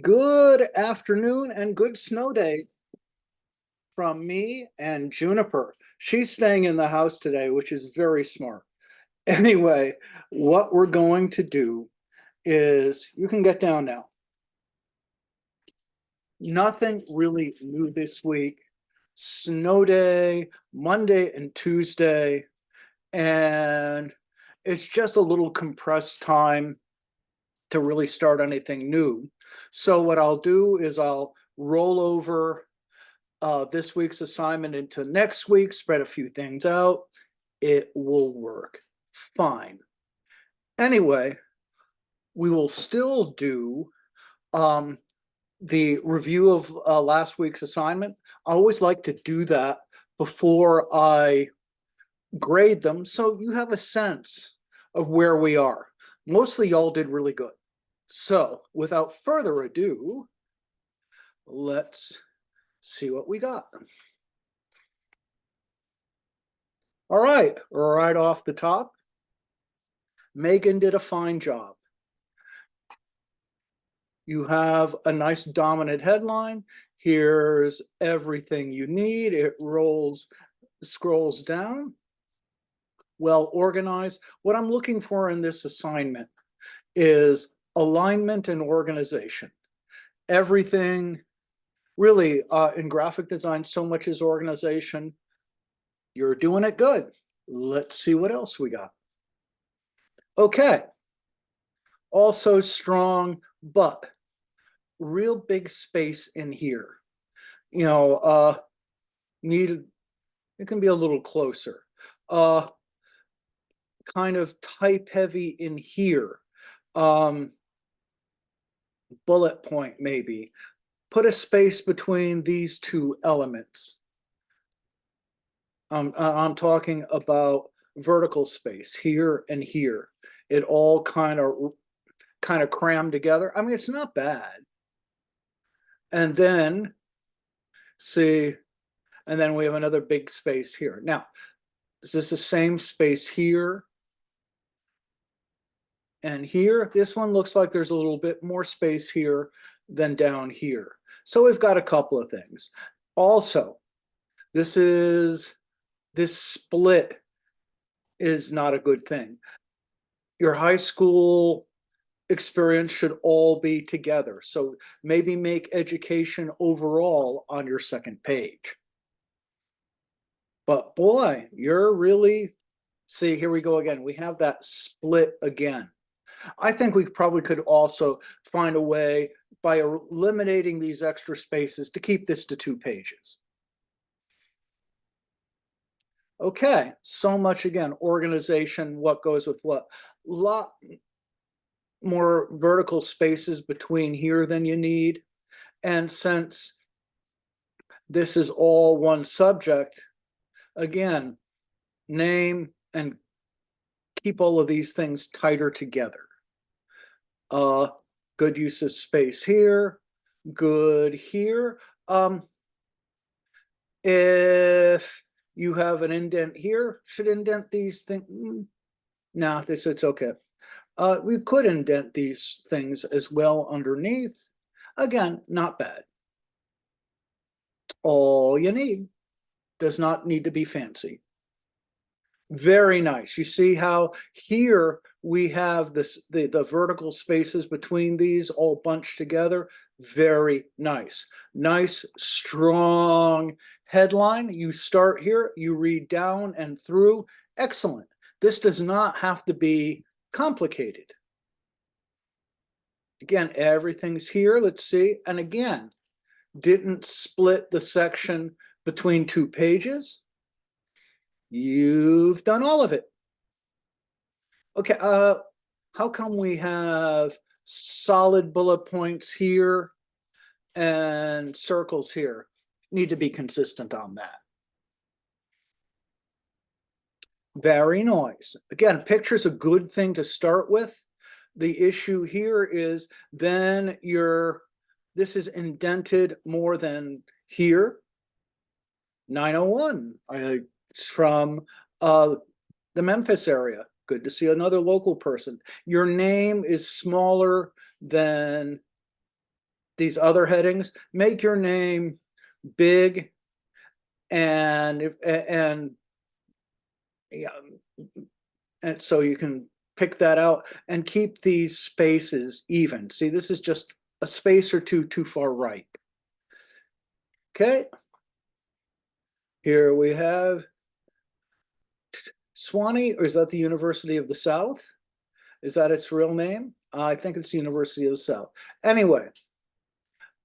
Good afternoon and good snow day from me and Juniper. She's staying in the house today, which is very smart. Anyway, what we're going to do is you can get down now. Nothing really new this week. Snow day, Monday and Tuesday, and it's just a little compressed time to really start anything new. So what I'll do is I'll roll over this week's assignment into next week, spread a few things out. It will work fine. Anyway, we will still do the review of last week's assignment. I always like to do that before I grade them so you have a sense of where we are. Mostly y'all did really good. So without further ado, let's see what we got. All right off the top, Megan did a fine job. You have a nice dominant headline. Here's everything you need. It scrolls down. Well organized. What I'm looking for in this assignment is alignment and organization. Everything really in graphic design, so much is organization. You're doing it good. Let's see what else we got. Okay. Also strong, but real big space in here. You know, it can be a little closer. Kind of type heavy in here. Bullet point maybe. Put a space between these two elements. I'm talking about vertical space here and here. It all kind of crammed together. I mean, it's not bad. And then see, and then we have another big space here. Now, is this the same space here and here? This one looks like there's a little bit more space here than down here. So we've got a couple of things. Also, this split is not a good thing. Your high school experience should all be together. So maybe make education overall on your second page. But boy, you're really, see, here we go again. We have that split again. I think we probably could also find a way by eliminating these extra spaces to keep this to 2 pages. Okay, so much again, organization, what goes with what. Lot more vertical spaces between here than you need. And since this is all one subject, again, name and keep all of these things tighter together. Good use of space here, good here. If you have an indent here, should indent these things? No, it's okay. We could indent these things as well underneath. Again, not bad. All you need. Does not need to be fancy. Very nice. You see how here we have the vertical spaces between these all bunched together. Very nice. Nice, strong headline. You start here, you read down and through. Excellent. This does not have to be complicated. Again, everything's here. Let's see. And again, didn't split the section between 2 pages. You've done all of it. Okay, how come we have solid bullet points here and circles here? Need to be consistent on that. Very nice. Again, picture's a good thing to start with. The issue here is then this is indented more than here. 901 from the Memphis area. Good to see another local person. Your name is smaller than these other headings, make your name big and yeah, and so you can pick that out and keep these spaces even. See, this is just a space or two too far right. Okay. Here we have Sewanee, or is that the University of the South? Is that its real name? I think it's the University of the South. Anyway,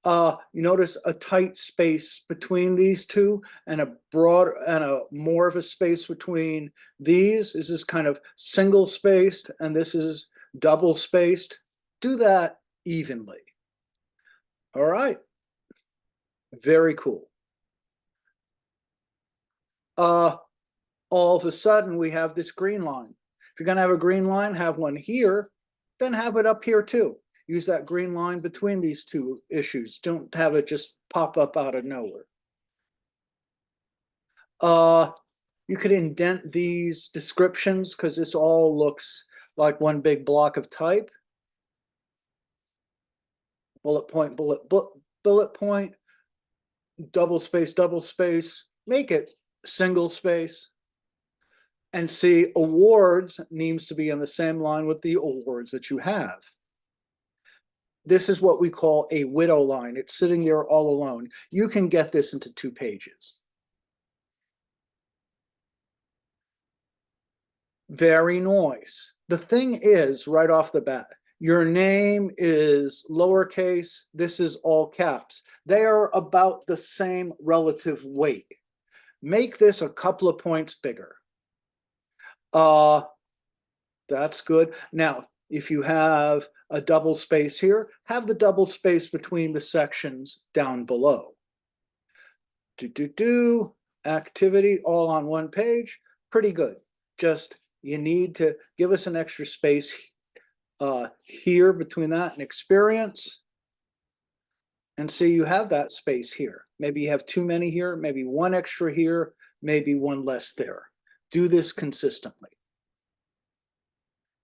you notice a tight space between these two and a broad and a more of a space between these. This is kind of single spaced and this is double spaced. Do that evenly. All right. Very cool. All of a sudden we have this green line. If you're going to have a green line, have one here, then have it up here too. Use that green line between these two issues. Don't have it just pop up out of nowhere. You could indent these descriptions because this all looks like one big block of type. Bullet point, bullet point, double space, make it single space. And see, awards needs to be on the same line with the awards that you have. This is what we call a widow line. It's sitting there all alone. You can get this into 2 pages. Very nice. The thing is, right off the bat, your name is lowercase, this is all caps. They are about the same relative weight. Make this a couple of points bigger. That's good. Now, if you have a double space here, have the double space between the sections down below. Activity all on one page, pretty good. Just you need to give us an extra space here between that and experience. And so you have that space here. Maybe you have too many here, maybe one extra here, maybe one less there. Do this consistently.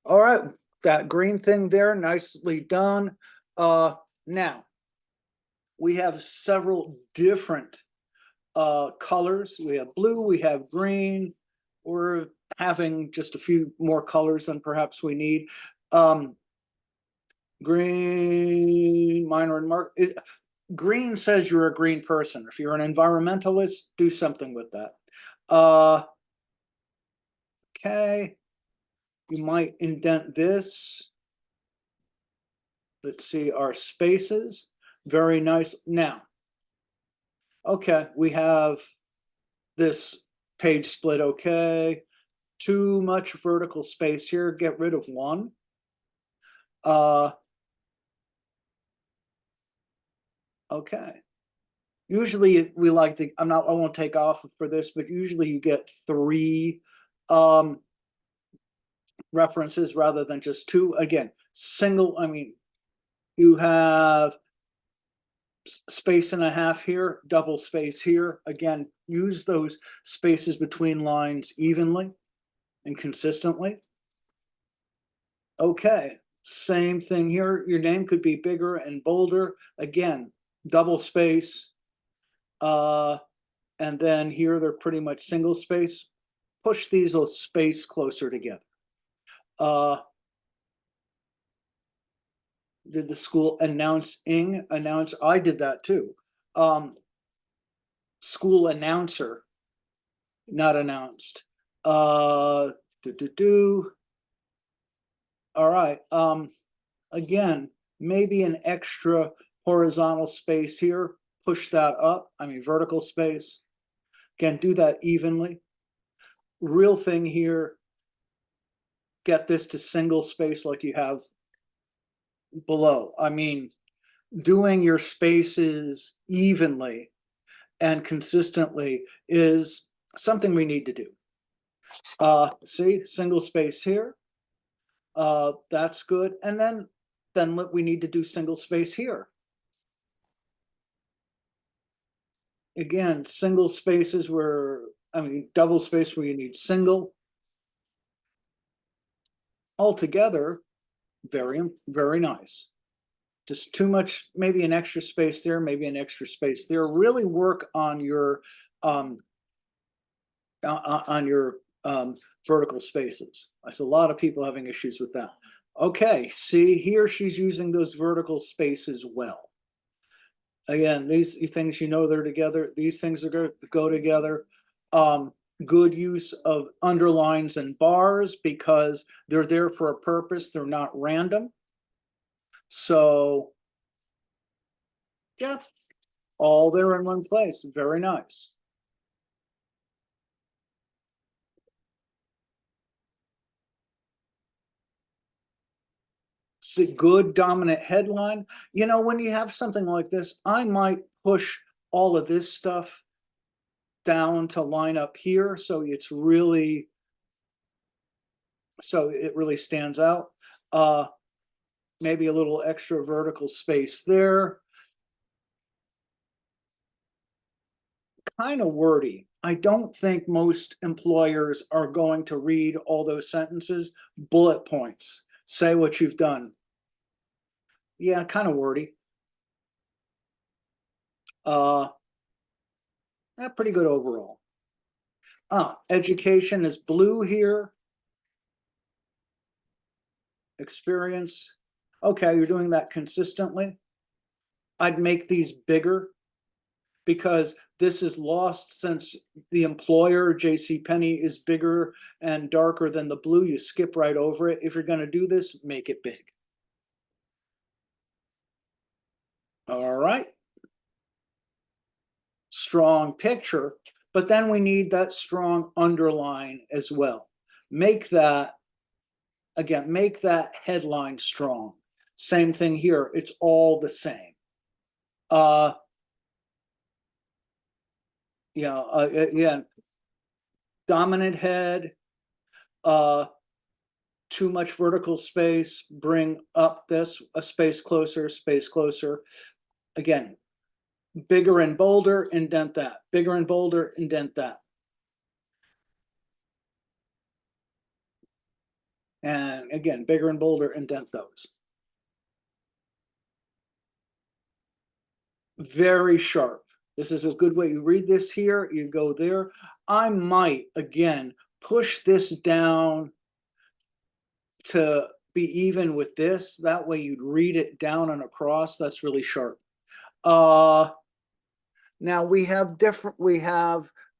All right, that green thing there, nicely done. Now, we have several different colors. We have blue, we have green. We're having just a few more colors than perhaps we need. Green, minor and mark. Green says you're a green person. If you're an environmentalist, do something with that. Okay. You might indent this. Let's see our spaces. Very nice. Now, okay, we have this page split. Okay, too much vertical space here. Get rid of one. Okay. Usually we like to, I won't take off for this, but usually you get 3 references rather than just 2. Again, single, I mean, you have space and a half here, double space here. Again, use those spaces between lines evenly and consistently. Okay, same thing here. Your name could be bigger and bolder. Again, double space. And then here they're pretty much single space. Push these a space closer together. Did the school announcing? Announce? I did that too. School announcer, not announced. All right. Again, maybe an extra horizontal space here. Push that up. I mean, vertical space. Again, do that evenly. Real thing here, get this to single space like you have below. I mean, doing your spaces evenly and consistently is something we need to do. See, single space here. That's good. And then we need to do single space here. Again, single spaces where, I mean, double space where you need single. Altogether, very, very nice. Just too much, maybe an extra space there, maybe an extra space there. Really work on your um, on your vertical spaces. I see a lot of people having issues with that. Okay, see here she's using those vertical spaces well. Again, these things, you know, they're together. These things are going to go together. Um, good use of underlines and bars because they're there for a purpose. They're not random. So yeah, all there in one place. Very nice. It's a good dominant headline. You know, when you have something like this, I might push all of this stuff down to line up here. So it's really, so it really stands out. Maybe a little extra vertical space there. Kind of wordy. I don't think most employers are going to read all those sentences. Bullet points. Say what you've done. Yeah, kind of wordy. Pretty good overall. Education is blue here. Experience. Okay, you're doing that consistently. I'd make these bigger because this is lost since the employer, JCPenney, is bigger and darker than the blue. You skip right over it. If you're going to do this, make it big. All right. Strong picture, but then we need that strong underline as well. Make that, again, make that headline strong. Same thing here. It's all the same. Yeah, again, dominant head, too much vertical space, bring up this a space closer, space closer. Again, bigger and bolder, indent that. Bigger and bolder, indent that. And again, bigger and bolder, indent those. Very sharp. This is a good way. You read this here, you go there. I might, again, push this down to be even with this. That way you'd read it down and across. That's really sharp. Now we have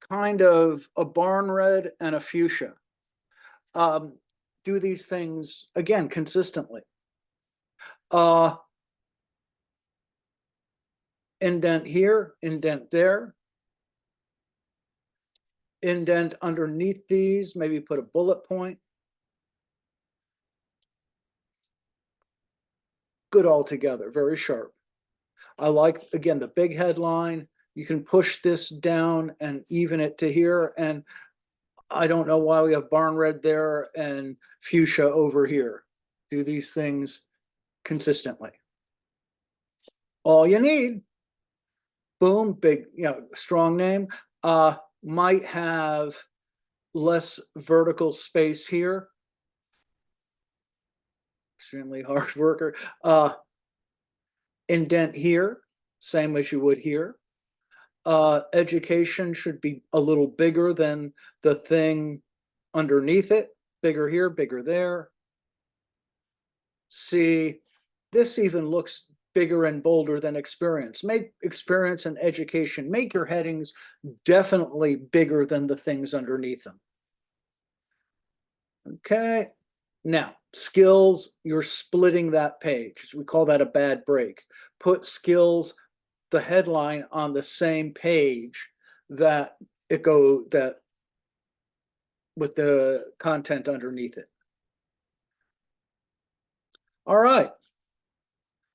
kind of a barn red and a fuchsia. Do these things, again, consistently. Indent here, indent there. Indent underneath these, maybe put a bullet point. Good altogether, very sharp. I like, again, the big headline. You can push this down and even it to here. And I don't know why we have barn red there and fuchsia over here. Do these things consistently. All you need. Boom, big, you know, strong name. Might have less vertical space here. Extremely hard worker. Indent here, same as you would here. Education should be a little bigger than the thing underneath it. Bigger here, bigger there. See, this even looks bigger and bolder than experience. Make experience and education, make your headings definitely bigger than the things underneath them. Okay, now skills, you're splitting that page. We call that a bad break. Put skills, the headline, on the same page that with the content underneath it. All right.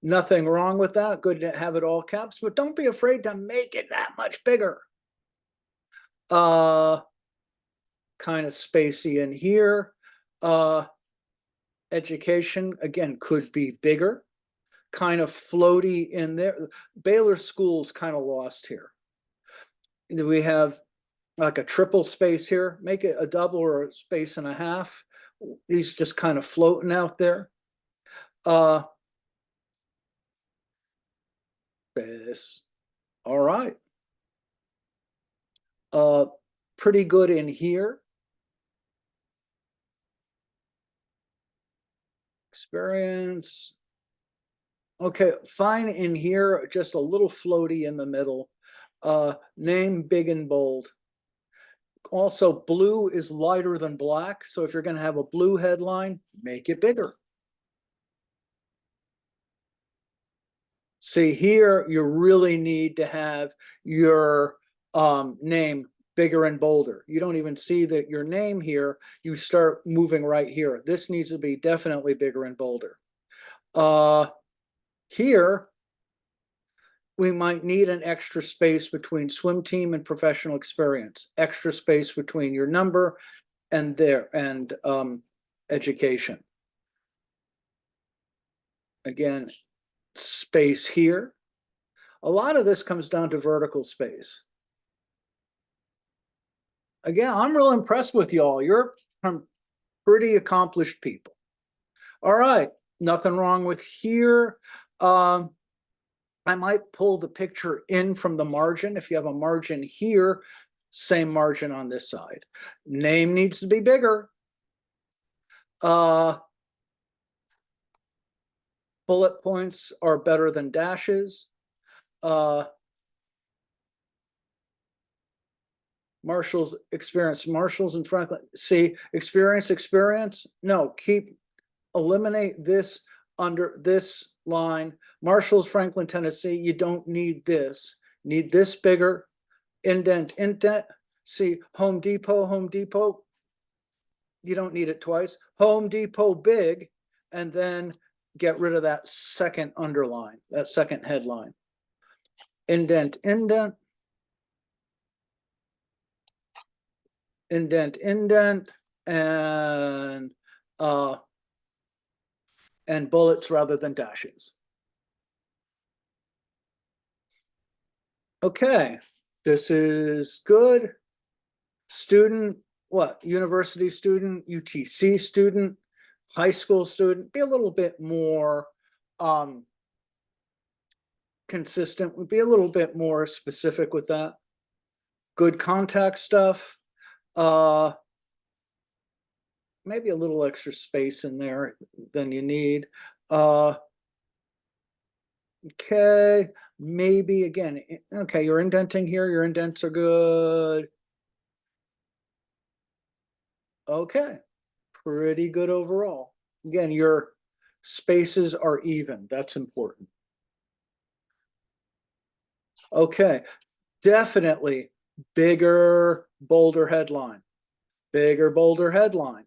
Nothing wrong with that. Good to have it all caps, but don't be afraid to make it that much bigger. Kind of spacey in here. Education, again, could be bigger. Kind of floaty in there. Baylor School's kind of lost here. We have like a triple space here. Make it a double or a space and a half. These just kind of floating out there. this. All right. Pretty good in here. Experience. Okay, fine in here, just a little floaty in the middle. Name big and bold. Also, blue is lighter than black, so if you're going to have a blue headline, make it bigger. See here, you really need to have your name bigger and bolder. You don't even see that your name here. You start moving right here. This needs to be definitely bigger and bolder. Here, we might need an extra space between swim team and professional experience, extra space between your number and education. Again, space here. A lot of this comes down to vertical space. Again, I'm real impressed with y'all. You're pretty accomplished people. All right, nothing wrong with here. I might pull the picture in from the margin. If you have a margin here, same margin on this side. Name needs to be bigger. Bullet points are better than dashes. Marshall's experience, Marshall's and Franklin. See, experience. No, eliminate this under this line. Marshall's, Franklin, Tennessee. You don't need this. Need this bigger. Indent. See, Home Depot. You don't need it twice. Home Depot big, and then get rid of that second underline, that second headline. Indent. And bullets rather than dashes. Okay, this is good. Student, what? University student, UTC student, high school student. Be a little bit more consistent. Be a little bit more specific with that. Good contact stuff. Maybe a little extra space in there than you need. Okay, maybe again, okay, you're indenting here, your indents are good. Okay, pretty good overall. Again, your spaces are even, that's important. Okay, definitely bigger, bolder headline. Bigger, bolder headline.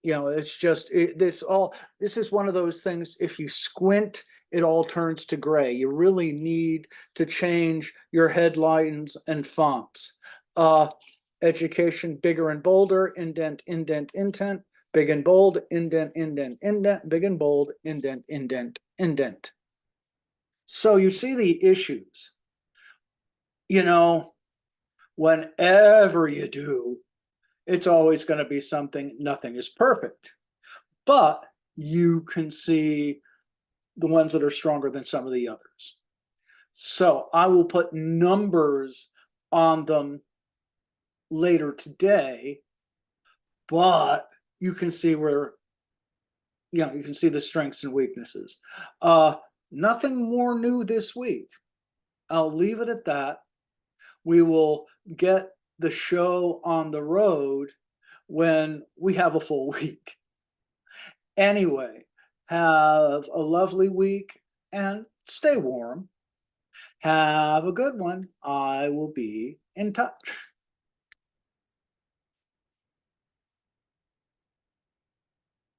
You know, it's just this is one of those things, if you squint, it all turns to gray. You really need to change your headlines and fonts. Education, bigger and bolder, indent, big and bold, indent, big and bold, indent. So you see the issues. You know, whenever you do, it's always going to be something, nothing is perfect. But you can see the ones that are stronger than some of the others. So I will put numbers on them later today, but you can see where, you know, you can see the strengths and weaknesses. Nothing more new this week. I'll leave it at that. We will get the show on the road when we have a full week. Anyway, have a lovely week and stay warm. Have a good one. I will be in touch.